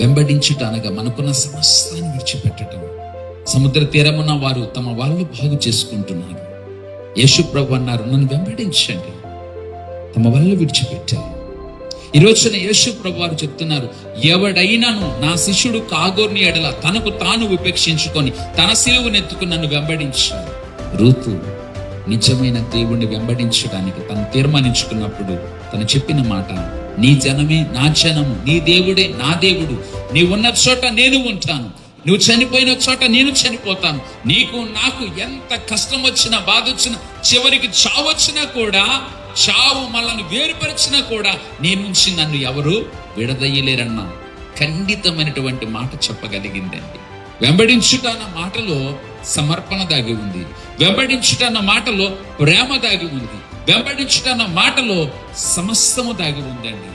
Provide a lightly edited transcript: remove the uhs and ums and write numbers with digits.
వెంబడించుట అనగా మనకున్న సమస్తాన్ని విడిచిపెట్టడం. సముద్ర తీరమున వారు తమ వాళ్ళు బాగు చేసుకుంటున్నారు. యేసు ప్రభు అన్నారు, నన్ను వెంబడించండి. తమ వాళ్ళు విడిచిపెట్టారు. ఈ రోజున యేసు ప్రభు వారు చెప్తున్నారు, ఎవడైనాను నా శిష్యుడు కాగోర్ని ఎడల తనకు తాను ఉపేక్షించుకొని తన సిలువనెత్తుకుని నన్ను వెంబడించాడు. రూతు నిజమైన దేవుణ్ణి వెంబడించడానికి తను తీర్మానించుకున్నప్పుడు తను చెప్పిన మాట, నీ జనమే నా జనము, నీ దేవుడే నా దేవుడు, నీవు ఉన్న చోట నేను ఉంటాను, నువ్వు చనిపోయిన చోట నేను చనిపోతాను. నీకు నాకు ఎంత కష్టం వచ్చినా, బాధ వచ్చినా, చివరికి చావు వచ్చినా కూడా, చావు మనల్ని వేరుపరిచినా కూడా నీ నుంచి నన్ను ఎవరు విడదయ్యలేరన్న ఖండితమైనటువంటి మాట చెప్పగలిగిందండి. వెంబడించుట అన్న మాటలో సమర్పణ దాగి ఉంది. వెంబడించుట అన్న మాటలో ప్రేమ దాగి ఉంది. వెంబడించుట అన్న మాటలో సమస్తము దాగి ఉందండి.